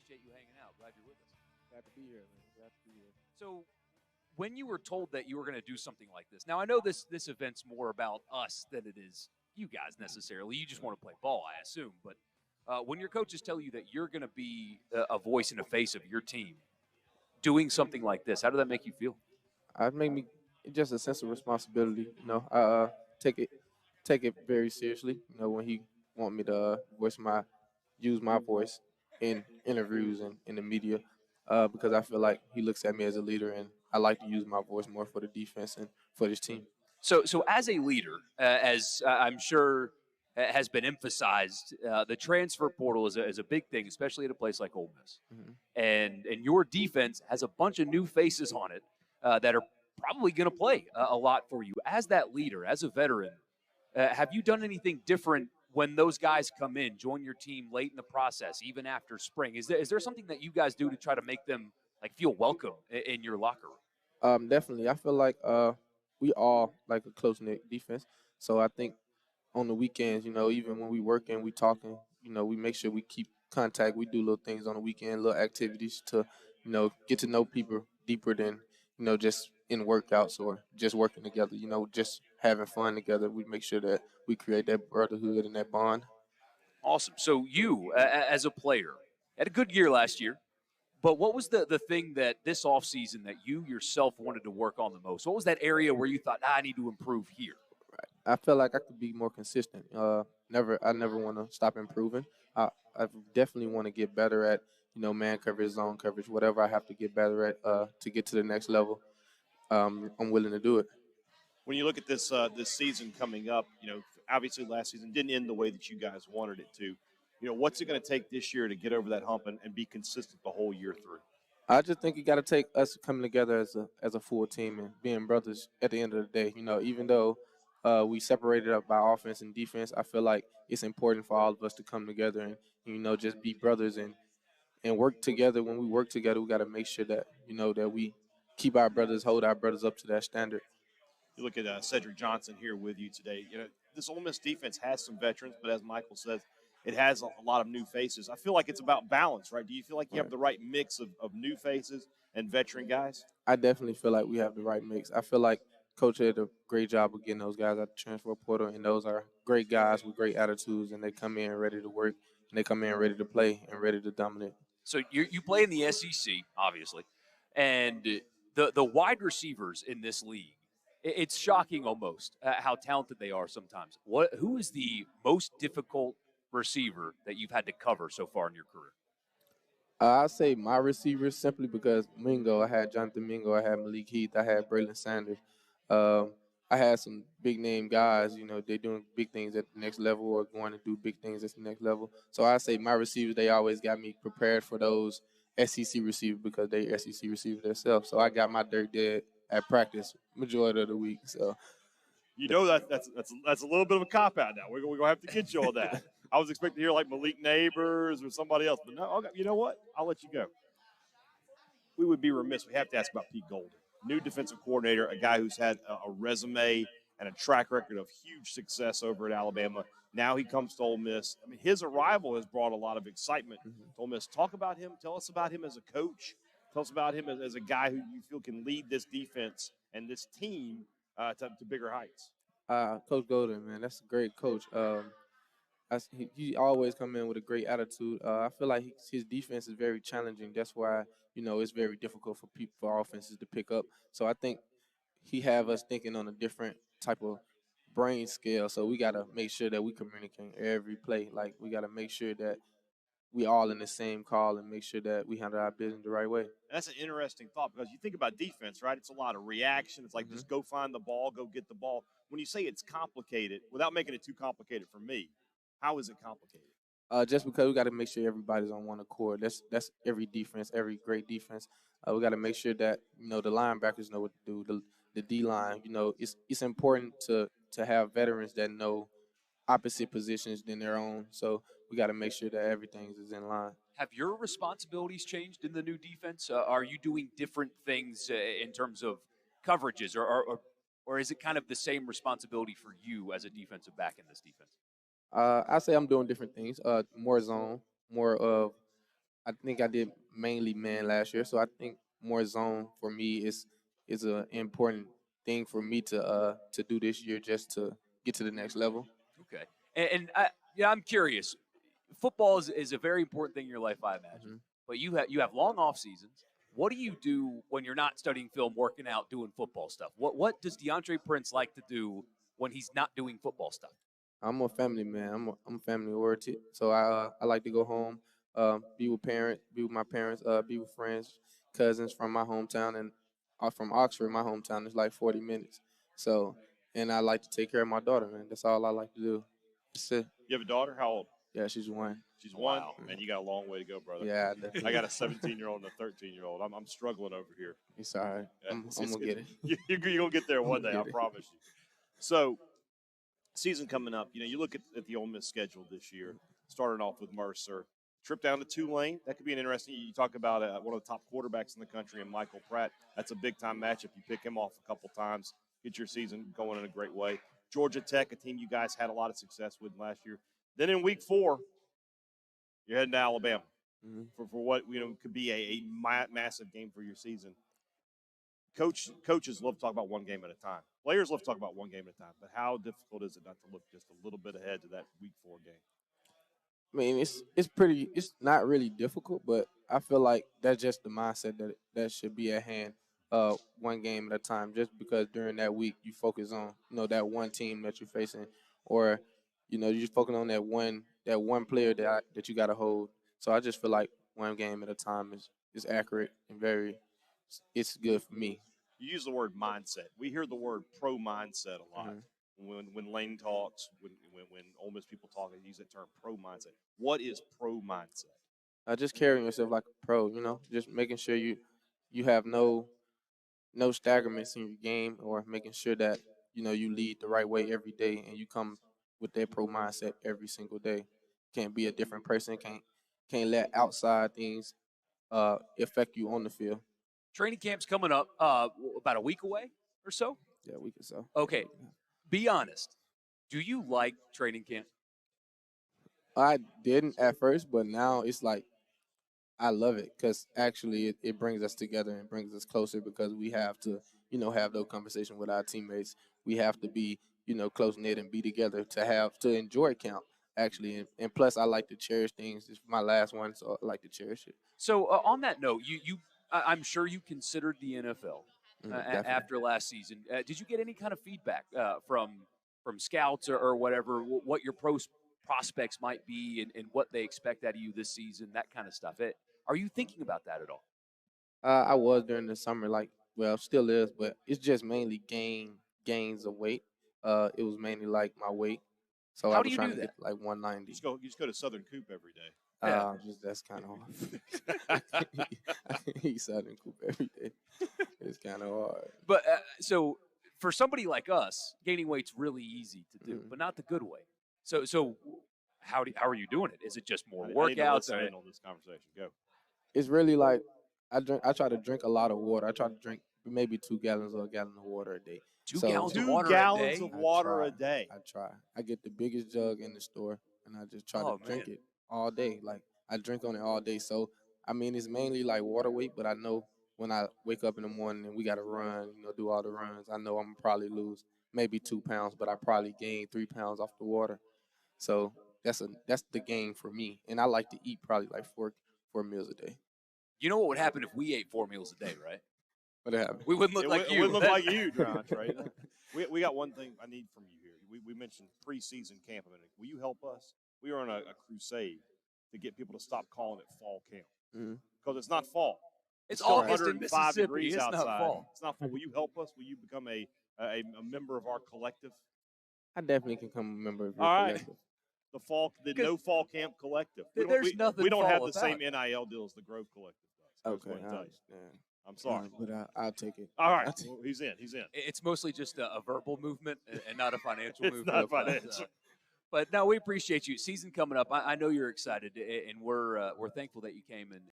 appreciate you hanging out. Glad you're with us. Glad to be here, man. Glad to be here. So, when you were told that you were going to do something like this, now I know this event's more about us than it is you guys necessarily. You just want to play ball, I assume. But when your coaches tell you that you're going to be a voice and a face of your team, doing something like this, how did that make you feel? It made me just a sense of responsibility. I take it take it very seriously. When he want me to use my voice in interviews and in the media, because I feel like he looks at me as a leader, and I like to use my voice more for the defense and for this team. So as a leader, as I'm sure has been emphasized, the transfer portal is a big thing, especially at a place like Ole Miss. Hmm. And your defense has a bunch of new faces on it that are probably going to play a lot for you. As that leader, as a veteran, have you done anything different when those guys come in, join your team late in the process, even after spring? Is there something that you guys do to try to make them like feel welcome in your locker room? Definitely, I feel like we all like a close knit defense. So I think on the weekends, even when we working, we talking, we make sure we keep contact. We do little things on the weekend, little activities to, get to know people deeper than, just in workouts or just working together, just having fun together. We make sure that we create that brotherhood and that bond. Awesome. So you, as a player, had a good year last year. But what was the thing that this offseason that you yourself wanted to work on the most? What was that area where you thought, I need to improve here? I feel like I could be more consistent. I never want to stop improving. I definitely want to get better at, man coverage, zone coverage, whatever I have to get better at to get to the next level. I'm willing to do it. When you look at this season coming up, obviously last season didn't end the way that you guys wanted it to. What's it going to take this year to get over that hump and be consistent the whole year through? I just think you got to take us coming together as a full team and being brothers at the end of the day. Even though we separated up by offense and defense, I feel like it's important for all of us to come together and just be brothers and work together. When we work together, we got to make sure that that we keep hold our brothers up to that standard. You look at Cedric Johnson here with you today. This Ole Miss defense has some veterans, but as Michael says, it has a lot of new faces. I feel like it's about balance, right? Do you feel like you have Right. the right mix of new faces and veteran guys? I definitely feel like we have the right mix. I feel like Coach did a great job of getting those guys out the transfer portal, and those are great guys with great attitudes, and they come in ready to work, and they come in ready to play and ready to dominate. So you play in the SEC, obviously, and the wide receivers in this league, it's shocking almost how talented they are sometimes. Who is the most difficult receiver that you've had to cover so far in your career? I say my receivers simply because Mingo, I had Jonathan Mingo, I had Malik Heath, I had Braylon Sanders. Um, I had some big name guys, they doing big things at the next level or going to do big things at the next level. So I say my receivers, they always got me prepared for those SEC receivers because they SEC receivers themselves. So I got my dirt dead at practice majority of the week. So That's a little bit of a cop out now. We're gonna have to get you on that. I was expecting to hear like Malik Neighbors or somebody else, but no. Okay, you know what? I'll let you go. We would be remiss. We have to ask about Pete Golden, new defensive coordinator, a guy who's had a resume and a track record of huge success over at Alabama. Now he comes to Ole Miss. I mean, his arrival has brought a lot of excitement to Ole Miss. Talk about him. Tell us about him as a coach. Tell us about him as a guy who you feel can lead this defense and this team to bigger heights. Coach Golden, man, that's a great coach. He always come in with a great attitude. I feel like his defense is very challenging. That's why it's very difficult for people for offenses to pick up. So I think he have us thinking on a different type of brain scale. So we gotta make sure that we communicate every play. Like we gotta make sure that we all in the same call and make sure that we handle our business the right way. And that's an interesting thought because you think about defense, right? It's a lot of reaction. It's like Hmm. just go find the ball, go get the ball. When you say it's complicated, without making it too complicated for me, how is it complicated? Just because we got to make sure everybody's on one accord. That's every defense, every great defense. We got to make sure that the linebackers know what to do. The D line, it's important to have veterans that know opposite positions than their own. So we got to make sure that everything is in line. Have your responsibilities changed in the new defense? Are you doing different things in terms of coverages, or is it kind of the same responsibility for you as a defensive back in this defense? I say I'm doing different things. More zone, more of I think I did mainly man last year, so I think more zone for me is an important thing for me to do this year just to get to the next level. Okay. And I'm curious. Football is a very important thing in your life, I imagine. Mm-hmm. But you have long off seasons. What do you do when you're not studying film, working out, doing football stuff? What does Deantre Prince like to do when he's not doing football stuff? I'm a family man. I'm family oriented, so I like to go home, be with my parents, be with friends, cousins from my hometown, and from Oxford, my hometown is like 40 minutes. So, and I like to take care of my daughter, man. That's all I like to do. That's it. You have a daughter? How old? Yeah, she's one. She's one. Wow. Man, you got a long way to go, brother. Yeah, definitely. I got a 17-year-old and a 13-year-old. I'm struggling over here. It's all right. I'm gonna get it. You're going to get there one day, I get it. promise you. So, season coming up, you look at the Ole Miss schedule this year, starting off with Mercer. Trip down to Tulane, that could be an interesting. You talk about one of the top quarterbacks in the country, and Michael Pratt. That's a big-time matchup. You pick him off a couple times, get your season going in a great way. Georgia Tech, a team you guys had a lot of success with last year. Then in week 4, you're heading to Alabama Mhm. for what could be a massive game for your season. Coaches love to talk about one game at a time. Players love to talk about one game at a time. But how difficult is it not to look just a little bit ahead to that week 4 game? I mean, it's not really difficult, but I feel like that's just the mindset that should be at hand. One game at a time, just because during that week you focus on that one team that you're facing, or you're just focusing on that one player that you got to hold. So I just feel like one game at a time is accurate and it's good for me. You use the word mindset. We hear the word pro mindset a lot. When Lane talks, when Ole Miss people talk, they use that term pro mindset. What is pro mindset? Just carrying yourself like a pro, just making sure you have no staggerments in your game, or making sure that you lead the right way every day, and you come with that pro mindset every single day. Can't be a different person. Can't let outside things affect you on the field. Training camp's coming up about a week away or so. Yeah, we can so. Okay. Be honest. Do you like training camp? I didn't at first, but now it's like I love it because actually it brings us together and brings us closer, because we have to, have those conversations with our teammates. We have to be, close knit and be together to enjoy camp actually. And plus, I like to cherish things. It's my last one, so I like to cherish it. So on that note, I'm sure you considered the NFL Definitely. after last season. Did you get any kind of feedback from scouts or whatever, what your prospects might be and what they expect out of you this season, that kind of stuff? Are you thinking about that at all? I was during the summer, still is, but it's just mainly gains of weight. It was mainly like my weight, so How I do was you trying do to that? get to, like 190. You just go to Southern Coop every day. That's kind of hard. I can eat Southern Coop every day. It's kind of hard. But so for somebody like us, gaining weight's really easy to do, but not the good way. So how are you doing it? Is it just more I need to workouts? listen in on this conversation. Go. It's really like I try to drink a lot of water. I try to drink maybe 2 gallons or a gallon of water a day. 2 So- gallons of 2 water gallons a day? of water try. a day. I try. I get the biggest jug in the store, and I just try Oh, to drink man. it all day. Like I drink on it all day. So I mean, it's mainly like water weight, but I know when I wake up in the morning and we got to run, do all the runs, I know I'm gonna probably lose maybe 2 pounds, but I probably gain 3 pounds off the water. So that's the gain for me, and I like to eat probably like four meals a day. You know what would happen if we ate 4 meals a day, right? What happened? We wouldn't look like It you. would look like you, Deantre. We got one thing I need from you here. We mentioned preseason camp a minute. Will you help us? We are on a crusade to get people to stop calling it fall camp, because it's not fall. It's still August in 105 Mississippi. degrees It's outside. not fall. It's not fall. Will you help us? Will you become a member of our collective? I definitely can come a member of your All right. collective. The Because no fall camp collective. there's nothing We don't have fall the same about NIL deal as the Grove collective does. I just Okay, wanna I tell you. understand. I'm sorry. But I'll take it. All right. Well, he's in. It's mostly just a verbal movement and not a financial It's movement. not financial. But no, we appreciate you. Season coming up. I know you're excited, and we're thankful that you came and